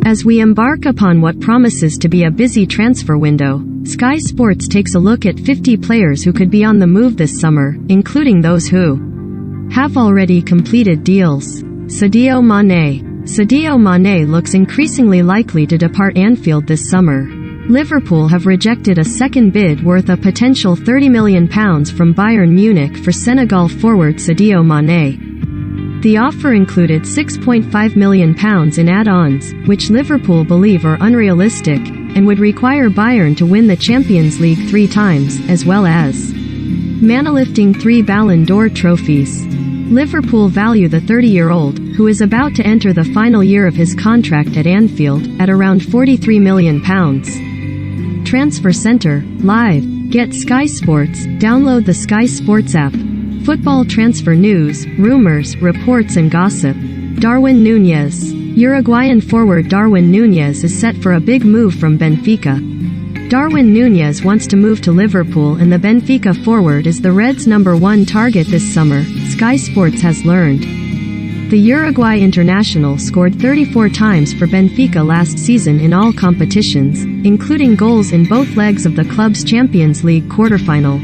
As we embark upon what promises to be a busy transfer window, Sky Sports takes a look at 50 players who could be on the move this summer, including those who have already completed deals. Sadio Mané. Sadio Mané looks increasingly likely to depart Anfield this summer. Liverpool have rejected a second bid worth a potential £30 million from Bayern Munich for Senegal forward Sadio Mané. The offer included £6.5 million in add-ons, which Liverpool believe are unrealistic, and would require Bayern to win the Champions League 3 times, as well as manlifting 3 Ballon d'Or trophies. Liverpool value the 30-year-old, who is about to enter the final year of his contract at Anfield, at around £43 million. Transfer Centre, Live. Get Sky Sports, download the Sky Sports app. Football transfer news, rumors, reports and gossip. Darwin Núñez. Uruguayan forward Darwin Núñez is set for a big move from Benfica. Darwin Núñez wants to move to Liverpool and the Benfica forward is the Reds' #1 target this summer, Sky Sports has learned. The Uruguay international scored 34 times for Benfica last season in all competitions, including goals in both legs of the club's Champions League quarterfinal.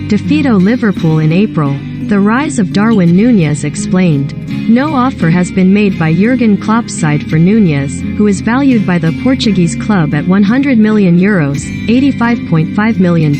Defeato Liverpool in April. The rise of Darwin Núñez explained. No offer has been made by Jurgen Klopp's side for Núñez, who is valued by the Portuguese club at €100 million, £85.5 million.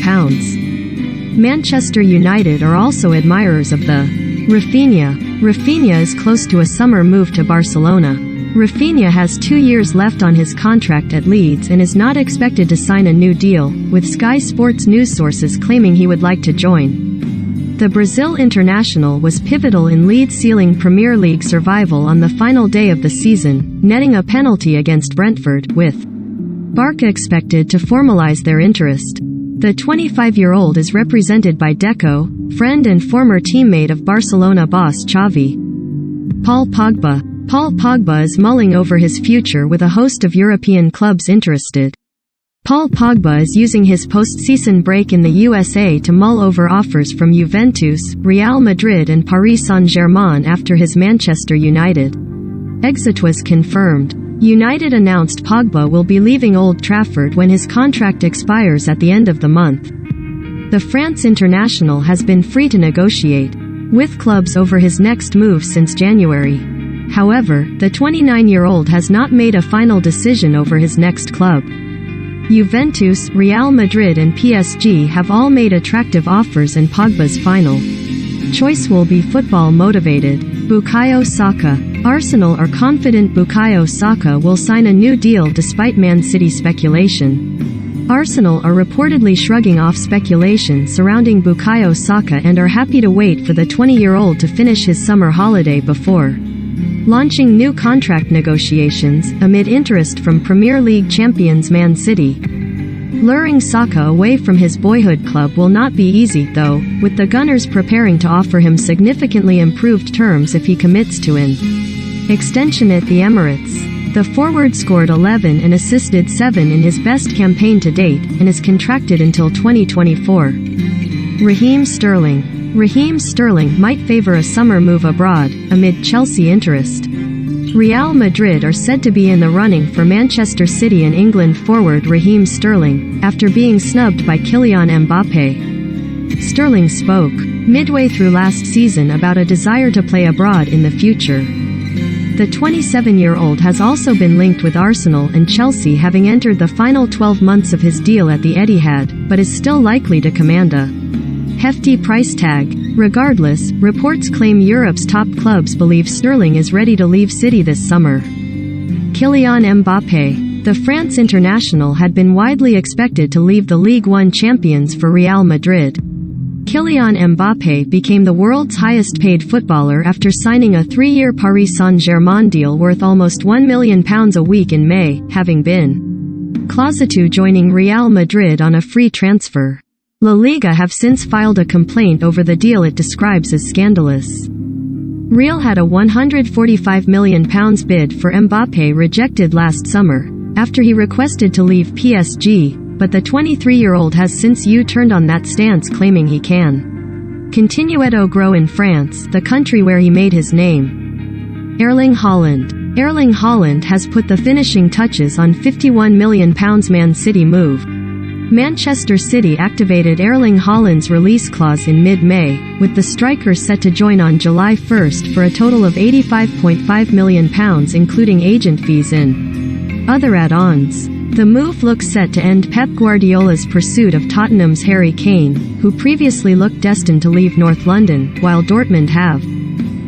Manchester United are also admirers of the Rafinha. Rafinha is close to a summer move to Barcelona. Rafinha has 2 years left on his contract at Leeds and is not expected to sign a new deal, with Sky Sports news sources claiming he would like to join. The Brazil international was pivotal in Leeds sealing Premier League survival on the final day of the season, netting a penalty against Brentford, with Barca expected to formalise their interest. The 25-year-old is represented by Deco, friend and former teammate of Barcelona boss Xavi. Paul Pogba. Paul Pogba is mulling over his future with a host of European clubs interested. Paul Pogba is using his post-season break in the USA to mull over offers from Juventus, Real Madrid and Paris Saint-Germain after his Manchester United exit was confirmed. United announced Pogba will be leaving Old Trafford when his contract expires at the end of the month. The France international has been free to negotiate with clubs over his next move since January. However, the 29-year-old has not made a final decision over his next club. Juventus, Real Madrid and PSG have all made attractive offers and Pogba's final choice will be football-motivated. Bukayo Saka. Arsenal are confident Bukayo Saka will sign a new deal despite Man City speculation. Arsenal are reportedly shrugging off speculation surrounding Bukayo Saka and are happy to wait for the 20-year-old to finish his summer holiday before launching new contract negotiations, amid interest from Premier League champions Man City. Luring Saka away from his boyhood club will not be easy, though, with the Gunners preparing to offer him significantly improved terms if he commits to an extension at the Emirates. The forward scored 11 and assisted 7 in his best campaign to date, and is contracted until 2024. Raheem Sterling. Raheem Sterling might favor a summer move abroad, amid Chelsea interest. Real Madrid are said to be in the running for Manchester City and England forward Raheem Sterling, after being snubbed by Kylian Mbappé. Sterling spoke midway through last season about a desire to play abroad in the future. The 27-year-old has also been linked with Arsenal and Chelsea, having entered the final 12 months of his deal at the Etihad, but is still likely to command a hefty price tag. Regardless, reports claim Europe's top clubs believe Sterling is ready to leave City this summer. Kylian Mbappé. The France international had been widely expected to leave the Ligue 1 champions for Real Madrid. Kylian Mbappé became the world's highest-paid footballer after signing a 3-year Paris Saint-Germain deal worth almost £1 million a week in May, having been closet to joining Real Madrid on a free transfer. La Liga have since filed a complaint over the deal it describes as scandalous. Real had a £145 million bid for Mbappé rejected last summer, after he requested to leave PSG, but the 23-year-old has since U-turned on that stance, claiming he can continue to grow in France, the country where he made his name. Erling Haaland. Erling Haaland has put the finishing touches on £51 million Man City move. Manchester City activated Erling Haaland's release clause in mid-May, with the striker set to join on July 1 for a total of £85.5 million including agent fees and other add-ons. The move looks set to end Pep Guardiola's pursuit of Tottenham's Harry Kane, who previously looked destined to leave North London, while Dortmund have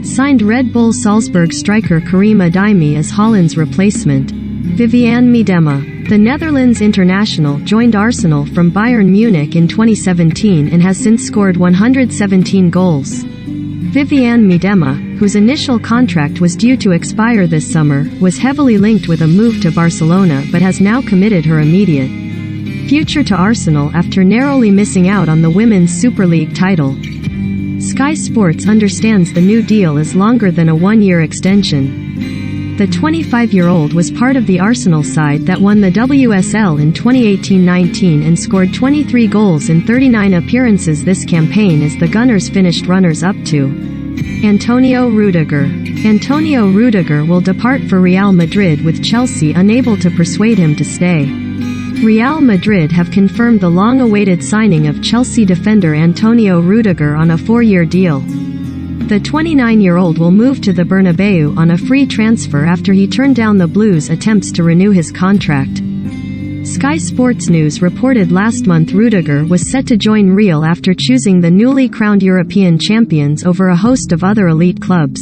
signed Red Bull Salzburg striker Karim Adeyemi as Haaland's replacement. Vivianne Miedema, the Netherlands international, joined Arsenal from Bayern Munich in 2017 and has since scored 117 goals. Vivianne Miedema, whose initial contract was due to expire this summer, was heavily linked with a move to Barcelona but has now committed her immediate future to Arsenal after narrowly missing out on the Women's Super League title. Sky Sports understands the new deal is longer than a one-year extension. The 25-year-old was part of the Arsenal side that won the WSL in 2018-19 and scored 23 goals in 39 appearances this campaign as the Gunners finished runners-up to Antonio Rudiger. Antonio Rudiger will depart for Real Madrid with Chelsea unable to persuade him to stay. Real Madrid have confirmed the long-awaited signing of Chelsea defender Antonio Rudiger on a 4-year deal. The 29-year-old will move to the Bernabeu on a free transfer after he turned down the Blues' attempts to renew his contract. Sky Sports News reported last month Rudiger was set to join Real after choosing the newly crowned European champions over a host of other elite clubs,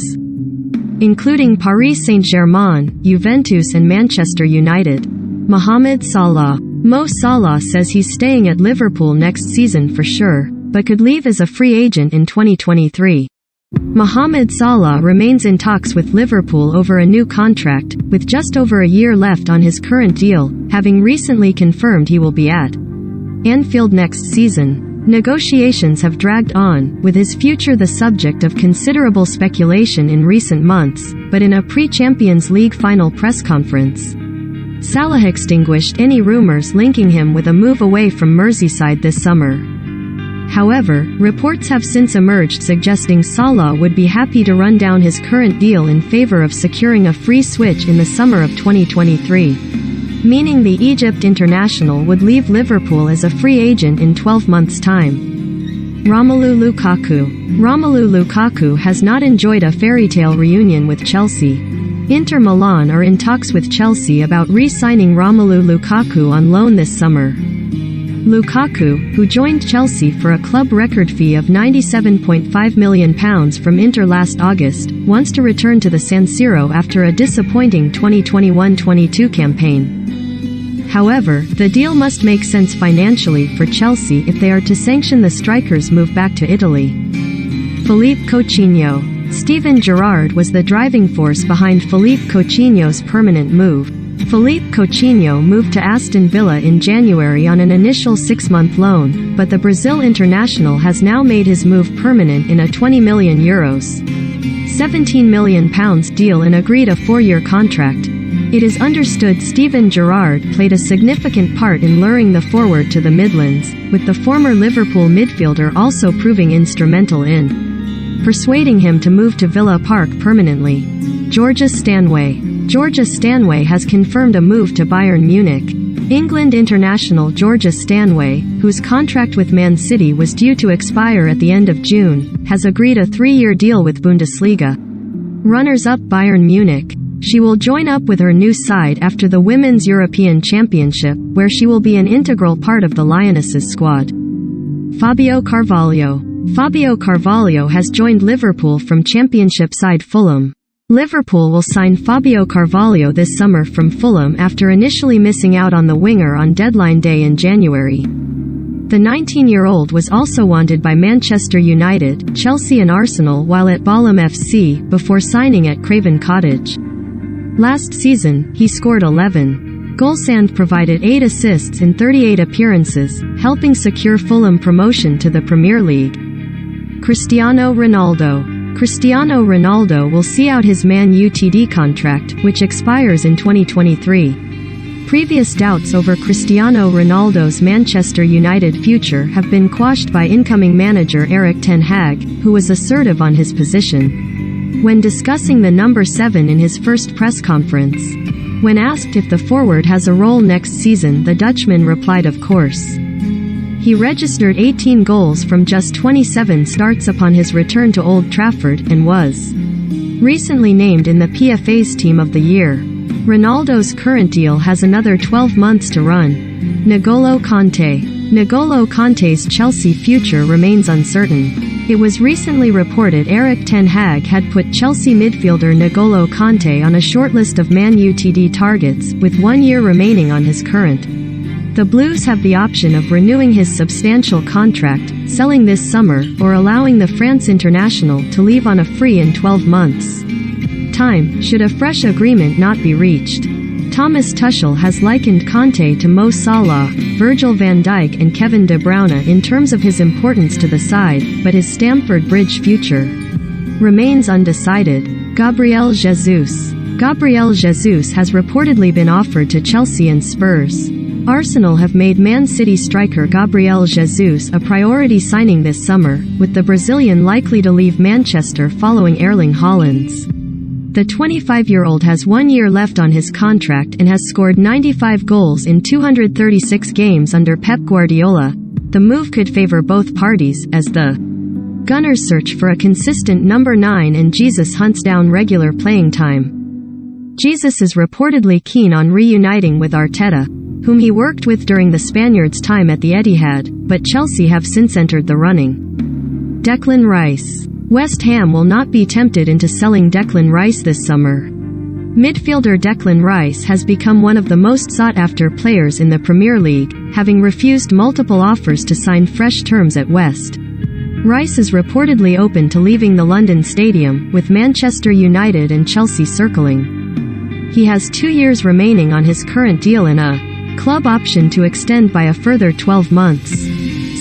including Paris Saint-Germain, Juventus and Manchester United. Mohamed Salah. Mo Salah says he's staying at Liverpool next season for sure, but could leave as a free agent in 2023. Mohamed Salah remains in talks with Liverpool over a new contract, with just over a year left on his current deal, having recently confirmed he will be at Anfield next season. Negotiations have dragged on, with his future the subject of considerable speculation in recent months, but in a pre-Champions League final press conference, Salah extinguished any rumors linking him with a move away from Merseyside this summer. However, reports have since emerged suggesting Salah would be happy to run down his current deal in favor of securing a free switch in the summer of 2023, meaning the Egypt international would leave Liverpool as a free agent in 12 months' time. Romelu Lukaku. Romelu Lukaku has not enjoyed a fairy-tale reunion with Chelsea. Inter Milan are in talks with Chelsea about re-signing Romelu Lukaku on loan this summer. Lukaku, who joined Chelsea for a club record fee of £97.5 million from Inter last August, wants to return to the San Siro after a disappointing 2021-22 campaign. However, the deal must make sense financially for Chelsea if they are to sanction the striker's move back to Italy. Philippe Coutinho. Steven Gerrard was the driving force behind Philippe Coutinho's permanent move. Philippe Coutinho moved to Aston Villa in January on an initial 6-month loan, but the Brazil international has now made his move permanent in a €20 million, £17 million deal and agreed a 4-year contract. It is understood Steven Gerrard played a significant part in luring the forward to the Midlands, with the former Liverpool midfielder also proving instrumental in persuading him to move to Villa Park permanently. Georgia Stanway. Georgia Stanway has confirmed a move to Bayern Munich. England international Georgia Stanway, whose contract with Man City was due to expire at the end of June, has agreed a 3-year deal with Bundesliga runners-up Bayern Munich. She will join up with her new side after the Women's European Championship, where she will be an integral part of the Lionesses squad. Fabio Carvalho. Fabio Carvalho has joined Liverpool from Championship side Fulham. Liverpool will sign Fabio Carvalho this summer from Fulham after initially missing out on the winger on deadline day in January. The 19-year-old was also wanted by Manchester United, Chelsea and Arsenal while at Balham FC, before signing at Craven Cottage. Last season, he scored 11 goals and provided 8 assists in 38 appearances, helping secure Fulham promotion to the Premier League. Cristiano Ronaldo. Cristiano Ronaldo will see out his Man Utd contract, which expires in 2023. Previous doubts over Cristiano Ronaldo's Manchester United future have been quashed by incoming manager Erik ten Hag, who was assertive on his position. when discussing the number 7 in his first press conference. When asked if the forward has a role next season, the Dutchman replied, "Of course." He registered 18 goals from just 27 starts upon his return to Old Trafford, and was recently named in the PFA's Team of the Year. Ronaldo's current deal has another 12 months to run. N'Golo Kanté. N'Golo Kanté's Chelsea future remains uncertain. It was recently reported Erik ten Hag had put Chelsea midfielder N'Golo Kanté on a shortlist of Man Utd targets, with 1 year remaining on his current. The Blues have the option of renewing his substantial contract, selling this summer, or allowing the France international to leave on a free in 12 months' time, should a fresh agreement not be reached. Thomas Tuchel has likened Kanté to Mo Salah, Virgil van Dijk and Kevin De Bruyne in terms of his importance to the side, but his Stamford Bridge future remains undecided. Gabriel Jesus. Gabriel Jesus has reportedly been offered to Chelsea and Spurs. Arsenal have made Man City striker Gabriel Jesus a priority signing this summer, with the Brazilian likely to leave Manchester following Erling Haaland's. The 25-year-old has 1 year left on his contract and has scored 95 goals in 236 games under Pep Guardiola. The move could favor both parties, as the Gunners search for a consistent number 9 and Jesus hunts down regular playing time. Jesus is reportedly keen on reuniting with Arteta, whom he worked with during the Spaniards' time at the Etihad, but Chelsea have since entered the running. Declan Rice. West Ham will not be tempted into selling Declan Rice this summer. Midfielder Declan Rice has become one of the most sought-after players in the Premier League, having refused multiple offers to sign fresh terms at West. Rice is reportedly open to leaving the London Stadium, with Manchester United and Chelsea circling. He has 2 years remaining on his current deal and a club option to extend by a further 12 months.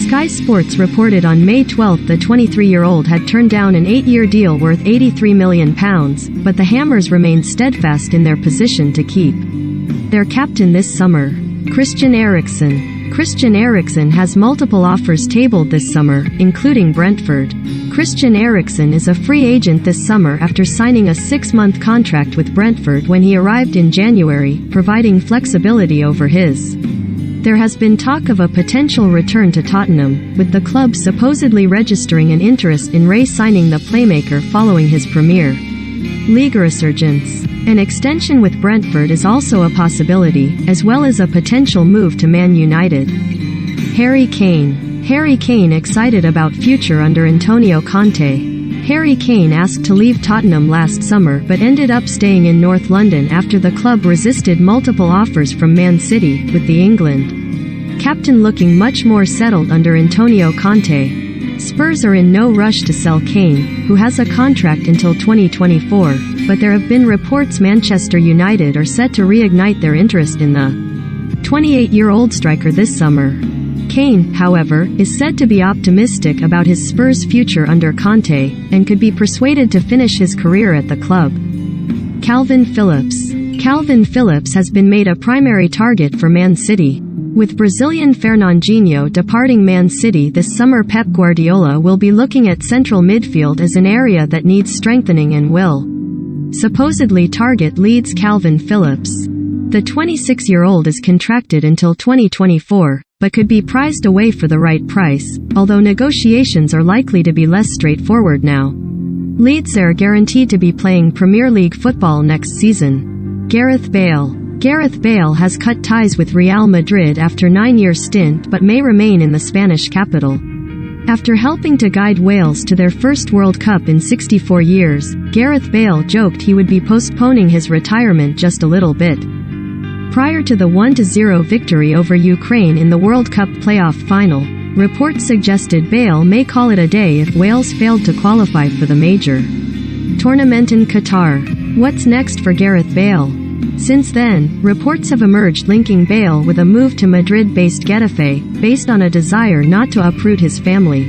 Sky Sports reported on May 12 the 23-year-old had turned down an 8-year deal worth £83 million, but the Hammers remained steadfast in their position to keep their captain this summer. Christian Eriksen. Christian Eriksen has multiple offers tabled this summer, including Brentford. Christian Eriksen is a free agent this summer after signing a 6-month contract with Brentford when he arrived in January, providing flexibility over his. There has been talk of a potential return to Tottenham, with the club supposedly registering an interest in re-signing the playmaker following his Premier League resurgence. An extension with Brentford is also a possibility, as well as a potential move to Man United. Harry Kane. Harry Kane excited about future under Antonio Conte. Harry Kane asked to leave Tottenham last summer but ended up staying in North London after the club resisted multiple offers from Man City, with the England captain looking much more settled under Antonio Conte. Spurs are in no rush to sell Kane, who has a contract until 2024, but there have been reports Manchester United are set to reignite their interest in the 28-year-old striker this summer. Kane, however, is said to be optimistic about his Spurs' future under Conte, and could be persuaded to finish his career at the club. Calvin Phillips. Calvin Phillips has been made a primary target for Man City. With Brazilian Fernandinho departing Man City this summer, Pep Guardiola will be looking at central midfield as an area that needs strengthening and will supposedly target Leeds' Calvin Phillips. The 26-year-old is contracted until 2024, but could be prized away for the right price, although negotiations are likely to be less straightforward now. Leeds are guaranteed to be playing Premier League football next season. Gareth Bale. Gareth Bale has cut ties with Real Madrid after a 9-year stint but may remain in the Spanish capital. After helping to guide Wales to their first World Cup in 64 years, Gareth Bale joked he would be postponing his retirement just a little bit. Prior to the 1-0 victory over Ukraine in the World Cup playoff final, reports suggested Bale may call it a day if Wales failed to qualify for the major tournament in Qatar. What's next for Gareth Bale? Since then, reports have emerged linking Bale with a move to Madrid-based Getafe, based on a desire not to uproot his family.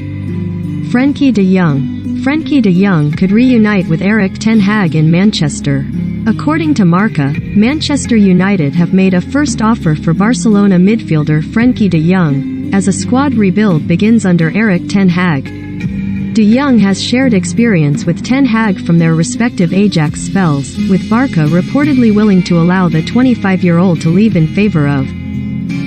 Frenkie de Jong. Frenkie de Jong could reunite with Erik ten Hag in Manchester. According to Marca, Manchester United have made a first offer for Barcelona midfielder Frenkie de Jong, as a squad rebuild begins under Erik ten Hag. De Jong has shared experience with Ten Hag from their respective Ajax spells, with Barca reportedly willing to allow the 25-year-old to leave in favor of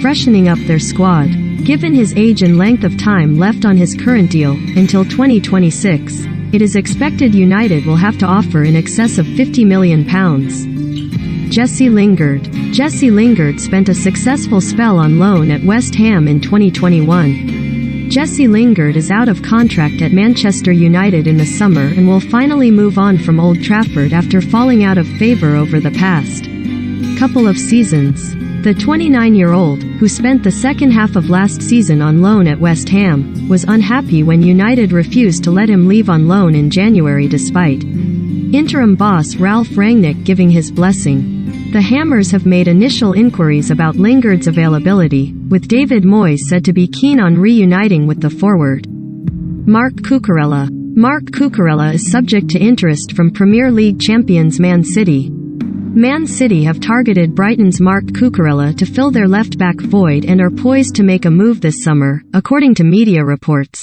freshening up their squad. Given his age and length of time left on his current deal, until 2026, it is expected United will have to offer in excess of £50 million. Jesse Lingard. Jesse Lingard spent a successful spell on loan at West Ham in 2021. Jesse Lingard is out of contract at Manchester United in the summer and will finally move on from Old Trafford after falling out of favour over the past couple of seasons. The 29-year-old, who spent the second half of last season on loan at West Ham, was unhappy when United refused to let him leave on loan in January despite interim boss Ralf Rangnick giving his blessing. The Hammers have made initial inquiries about Lingard's availability, with David Moyes said to be keen on reuniting with the forward. Marc Cucurella. Marc Cucurella is subject to interest from Premier League champions Man City. Man City have targeted Brighton's Marc Cucurella to fill their left-back void and are poised to make a move this summer, according to media reports.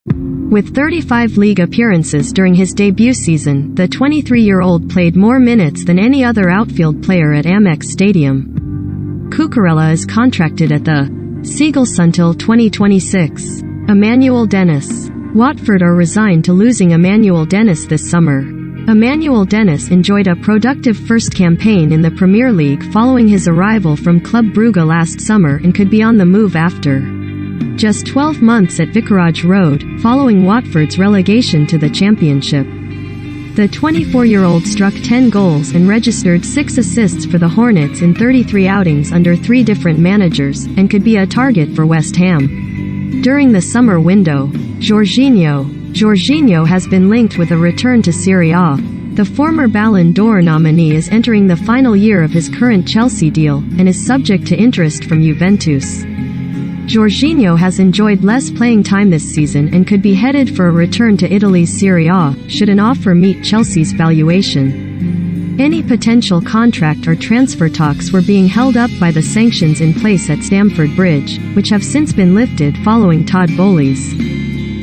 With 35 league appearances during his debut season, the 23-year-old played more minutes than any other outfield player at Amex Stadium. Cucurella is contracted at the Seagulls until 2026. Emmanuel Dennis. Watford are resigned to losing Emmanuel Dennis this summer. Emmanuel Dennis enjoyed a productive first campaign in the Premier League following his arrival from Club Brugge last summer and could be on the move after just 12 months at Vicarage Road, following Watford's relegation to the Championship. The 24-year-old struck 10 goals and registered 6 assists for the Hornets in 33 outings under 3 different managers, and could be a target for West Ham. During the summer window, Jorginho has been linked with a return to Serie A. The former Ballon d'Or nominee is entering the final year of his current Chelsea deal, and is subject to interest from Juventus. Jorginho has enjoyed less playing time this season and could be headed for a return to Italy's Serie A, should an offer meet Chelsea's valuation. Any potential contract or transfer talks were being held up by the sanctions in place at Stamford Bridge, which have since been lifted following Todd Boehly's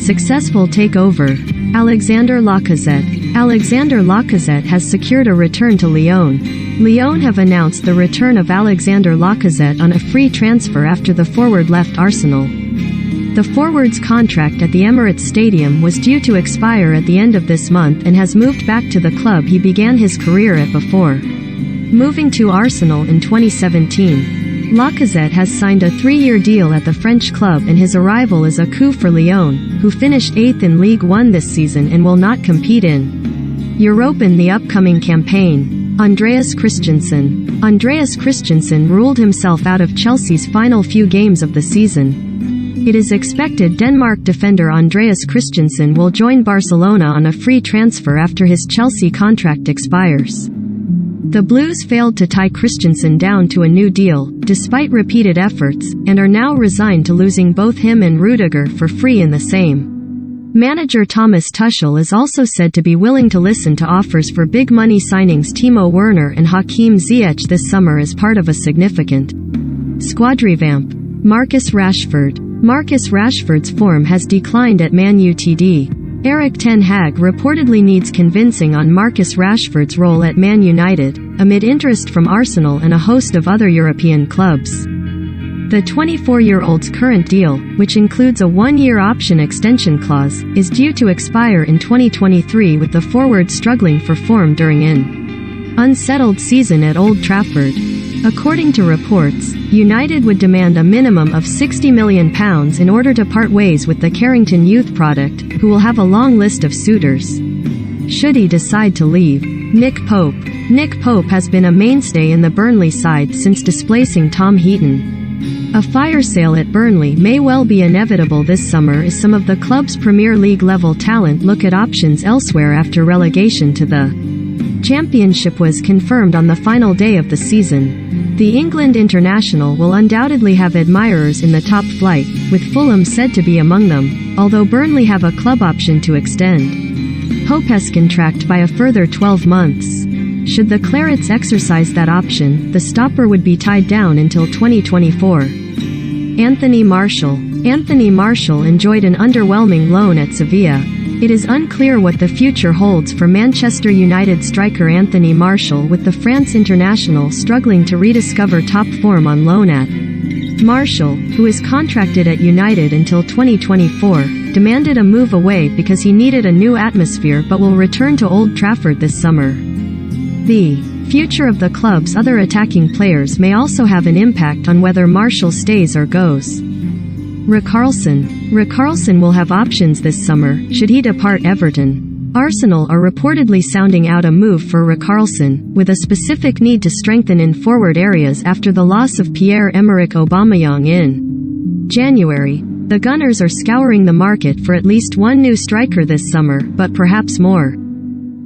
successful takeover. Alexander Lacazette. Alexander Lacazette has secured a return to Lyon. Lyon have announced the return of Alexander Lacazette on a free transfer after the forward left Arsenal. The forward's contract at the Emirates Stadium was due to expire at the end of this month and has moved back to the club he began his career at before moving to Arsenal in 2017. Lacazette has signed a 3-year deal at the French club, and his arrival is a coup for Lyon, who finished 8th in Ligue 1 this season and will not compete in Europe in the upcoming campaign. Andreas Christensen. Andreas Christensen ruled himself out of Chelsea's final few games of the season. It is expected Denmark defender Andreas Christensen will join Barcelona on a free transfer after his Chelsea contract expires. The Blues failed to tie Christensen down to a new deal, despite repeated efforts, and are now resigned to losing both him and Rudiger for free in the same. Manager Thomas Tuchel is also said to be willing to listen to offers for big money signings Timo Werner and Hakim Ziyech this summer as part of a significant squad revamp. Marcus Rashford. Marcus Rashford's form has declined at Man Utd. Erik ten Hag reportedly needs convincing on Marcus Rashford's role at Man United, amid interest from Arsenal and a host of other European clubs. The 24-year-old's current deal, which includes a 1-year option extension clause, is due to expire in 2023, with the forward struggling for form during an unsettled season at Old Trafford. According to reports, United would demand a minimum of £60 million in order to part ways with the Carrington youth product, who will have a long list of suitors should he decide to leave. Nick Pope. Nick Pope has been a mainstay in the Burnley side since displacing Tom Heaton. A fire sale at Burnley may well be inevitable this summer as some of the club's Premier League level talent look at options elsewhere after relegation to the Championship was confirmed on the final day of the season. The England international will undoubtedly have admirers in the top flight, with Fulham said to be among them, although Burnley have a club option to extend Pope has contract by a further 12 months. Should the Clarets exercise that option, the stopper would be tied down until 2024. Anthony Martial. Anthony Martial enjoyed an underwhelming loan at Sevilla. It is unclear what the future holds for Manchester United striker Anthony Martial, with the France international struggling to rediscover top form on loan at. Martial, who is contracted at United until 2024, demanded a move away because he needed a new atmosphere, but will return to Old Trafford this summer. The future of the club's other attacking players may also have an impact on whether Martial stays or goes. Richarlison will have options this summer, should he depart Everton. Arsenal are reportedly sounding out a move for Richarlison, with a specific need to strengthen in forward areas after the loss of Pierre-Emerick Aubameyang in January. The Gunners are scouring the market for at least one new striker this summer, but perhaps more.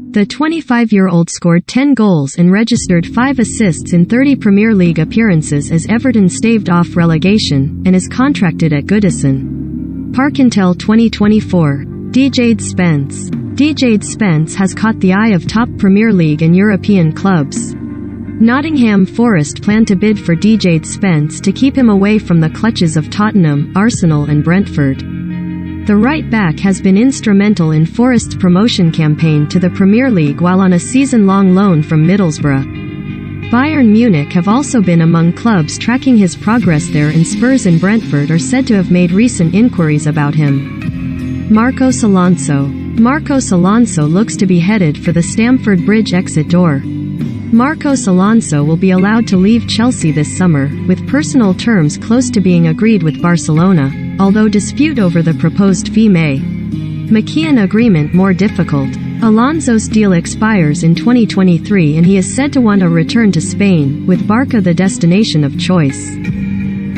The 25-year-old scored 10 goals and registered 5 assists in 30 Premier League appearances as Everton staved off relegation, and is contracted at Goodison Park until 2024. Jadon Spence. Jadon Spence has caught the eye of top Premier League and European clubs. Nottingham Forest plan to bid for Jadon Spence to keep him away from the clutches of Tottenham, Arsenal and Brentford. The right-back has been instrumental in Forest's promotion campaign to the Premier League while on a season-long loan from Middlesbrough. Bayern Munich have also been among clubs tracking his progress there, and Spurs and Brentford are said to have made recent inquiries about him. Marcos Alonso. Marcos Alonso looks to be headed for the Stamford Bridge exit door. Marcos Alonso will be allowed to leave Chelsea this summer, with personal terms close to being agreed with Barcelona, although dispute over the proposed fee may make an agreement more difficult. Alonso's deal expires in 2023 and he is said to want a return to Spain, with Barca the destination of choice.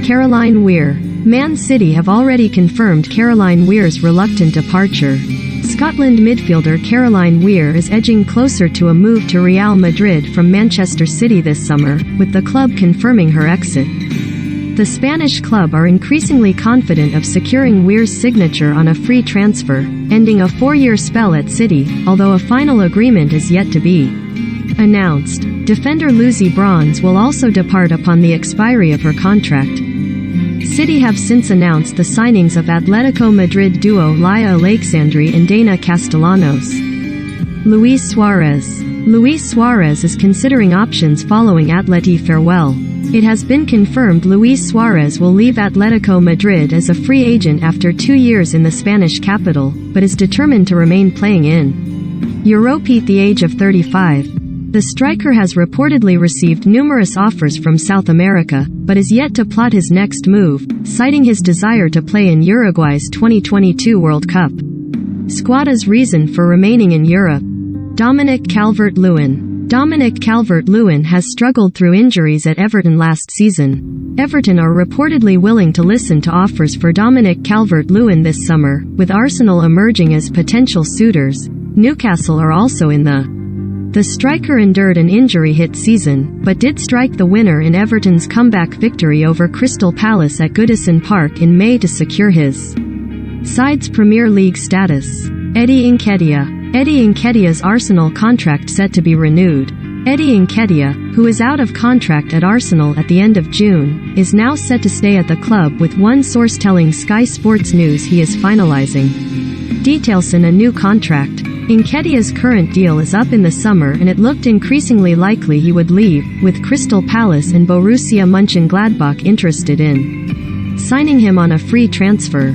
Caroline Weir. Man City have already confirmed Caroline Weir's reluctant departure. Scotland midfielder Caroline Weir is edging closer to a move to Real Madrid from Manchester City this summer, with the club confirming her exit. The Spanish club are increasingly confident of securing Weir's signature on a free transfer, ending a 4-year spell at City, although a final agreement is yet to be announced. Defender Lucy Bronze will also depart upon the expiry of her contract. City have since announced the signings of Atletico Madrid duo Laia Aleixandri and Dana Castellanos. Luis Suarez. Luis Suarez is considering options following Atleti farewell. It has been confirmed Luis Suarez will leave Atletico Madrid as a free agent after 2 years in the Spanish capital, but is determined to remain playing in Europe at the age of 35. The striker has reportedly received numerous offers from South America, but is yet to plot his next move, citing his desire to play in Uruguay's 2022 World Cup. Squada's reason for remaining in Europe. Dominic Calvert-Lewin. Dominic Calvert-Lewin has struggled through injuries at Everton last season. Everton are reportedly willing to listen to offers for Dominic Calvert-Lewin this summer, with Arsenal emerging as potential suitors. Newcastle are also in the striker endured an injury-hit season, but did strike the winner in Everton's comeback victory over Crystal Palace at Goodison Park in May to secure his side's Premier League status. Eddie Nketiah. Eddie Nketiah's Arsenal contract set to be renewed. Eddie Nketiah, who is out of contract at Arsenal at the end of June, is now set to stay at the club, with one source telling Sky Sports News he is finalizing details in a new contract. Nketiah's current deal is up in the summer and it looked increasingly likely he would leave, with Crystal Palace and Borussia Mönchengladbach interested in signing him on a free transfer.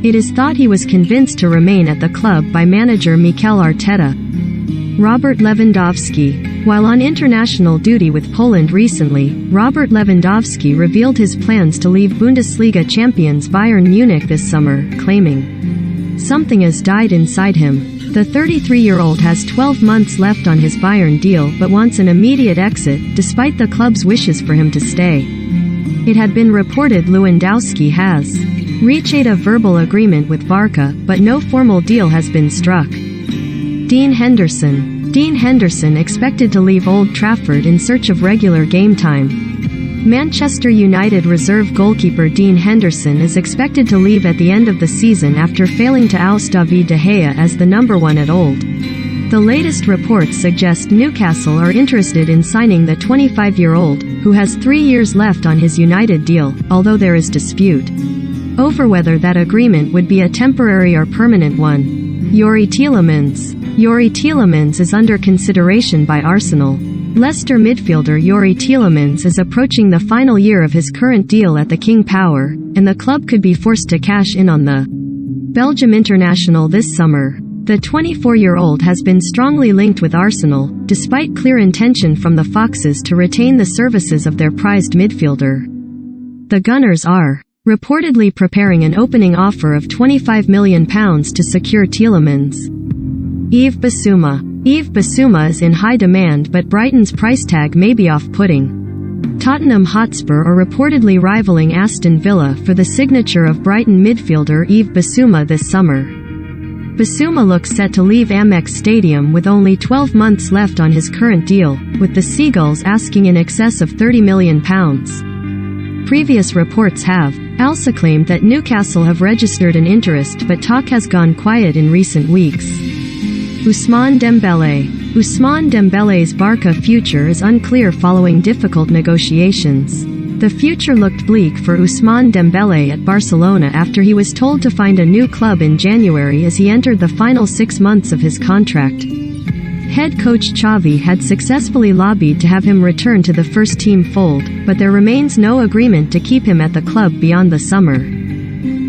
It is thought he was convinced to remain at the club by manager Mikel Arteta. Robert Lewandowski. While on international duty with Poland recently, Robert Lewandowski revealed his plans to leave Bundesliga champions Bayern Munich this summer, claiming something has died inside him. The 33-year-old has 12 months left on his Bayern deal but wants an immediate exit, despite the club's wishes for him to stay. It had been reported Lewandowski has reached a verbal agreement with Barca, but no formal deal has been struck. Dean Henderson. Dean Henderson expected to leave Old Trafford in search of regular game time. Manchester United reserve goalkeeper Dean Henderson is expected to leave at the end of the season after failing to oust David De Gea as the number 1 at Old. The latest reports suggest Newcastle are interested in signing the 25-year-old, who has 3 years left on his United deal, although there is dispute over whether that agreement would be a temporary or permanent one. Youri Tielemans. Youri Tielemans is under consideration by Arsenal. Leicester midfielder Youri Tielemans is approaching the final year of his current deal at the King Power, and the club could be forced to cash in on the Belgium international this summer. The 24-year-old has been strongly linked with Arsenal, despite clear intention from the Foxes to retain the services of their prized midfielder. The Gunners are reportedly preparing an opening offer of £25 million to secure Tielemans. Yves Bissouma. Yves Bissouma is in high demand, but Brighton's price tag may be off-putting. Tottenham Hotspur are reportedly rivaling Aston Villa for the signature of Brighton midfielder Yves Bissouma this summer. Bissouma looks set to leave Amex Stadium with only 12 months left on his current deal, with the Seagulls asking in excess of £30 million. Previous reports have also claimed that Newcastle have registered an interest, but talk has gone quiet in recent weeks. Ousmane Dembélé. Ousmane Dembélé's Barca future is unclear following difficult negotiations. The future looked bleak for Ousmane Dembélé at Barcelona after he was told to find a new club in January as he entered the final 6 months of his contract. Head coach Xavi had successfully lobbied to have him return to the first-team fold, but there remains no agreement to keep him at the club beyond the summer,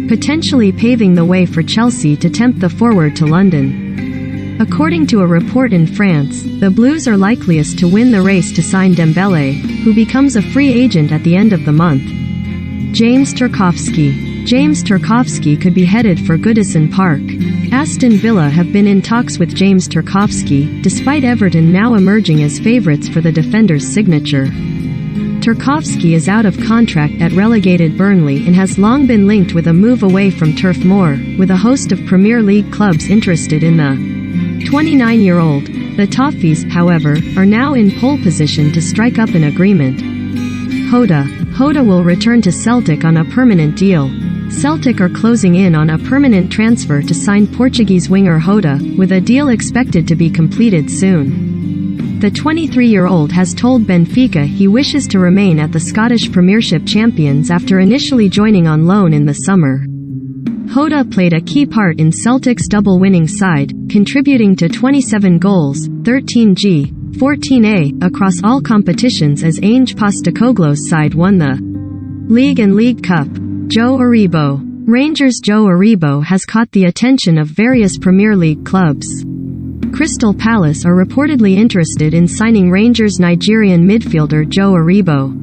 potentially paving the way for Chelsea to tempt the forward to London. According to a report in France, the Blues are likeliest to win the race to sign Dembélé, who becomes a free agent at the end of the month. James Tarkowski. James Tarkowski could be headed for Goodison Park. Aston Villa have been in talks with James Tarkowski, despite Everton now emerging as favourites for the defender's signature. Tarkowski is out of contract at relegated Burnley and has long been linked with a move away from Turf Moor, with a host of Premier League clubs interested in the 29-year-old. The Toffees, however, are now in pole position to strike up an agreement. Hoda will return to Celtic on a permanent deal. Celtic are closing in on a permanent transfer to sign Portuguese winger Hoda, with a deal expected to be completed soon. The 23-year-old has told Benfica he wishes to remain at the Scottish Premiership champions after initially joining on loan in the summer. Hoda played a key part in Celtic's double-winning side, contributing to 27 goals, 13 14 across all competitions as Ange Postecoglou's side won the League and League Cup. Joe Aribo. Rangers' Joe Aribo has caught the attention of various Premier League clubs. Crystal Palace are reportedly interested in signing Rangers' Nigerian midfielder Joe Aribo.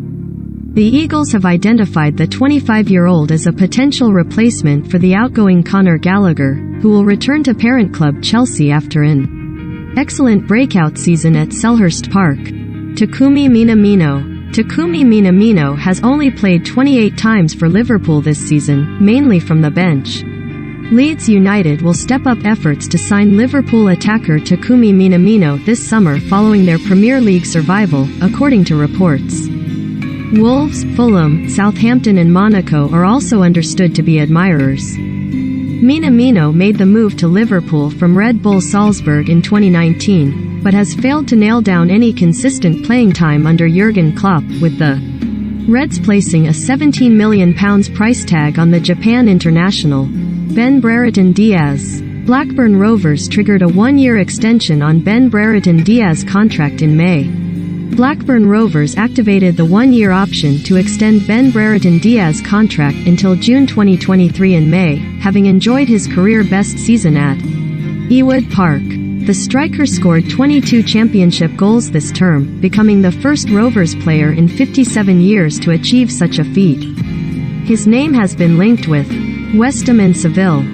The Eagles have identified the 25-year-old as a potential replacement for the outgoing Conor Gallagher, who will return to parent club Chelsea after an excellent breakout season at Selhurst Park. Takumi Minamino. Takumi Minamino has only played 28 times for Liverpool this season, mainly from the bench. Leeds United will step up efforts to sign Liverpool attacker Takumi Minamino this summer following their Premier League survival, according to reports. Wolves, Fulham, Southampton and Monaco are also understood to be admirers. Minamino made the move to Liverpool from Red Bull Salzburg in 2019, but has failed to nail down any consistent playing time under Jurgen Klopp, with the Reds placing a £17 million price tag on the Japan international, Ben Brereton Diaz. Blackburn Rovers triggered a one-year extension on Ben Brereton Diaz's contract in May. Blackburn Rovers activated the one-year option to extend Ben Brereton Diaz's contract until June 2023 in May, having enjoyed his career-best season at Ewood Park. The striker scored 22 championship goals this term, becoming the first Rovers player in 57 years to achieve such a feat. His name has been linked with West Ham and Seville.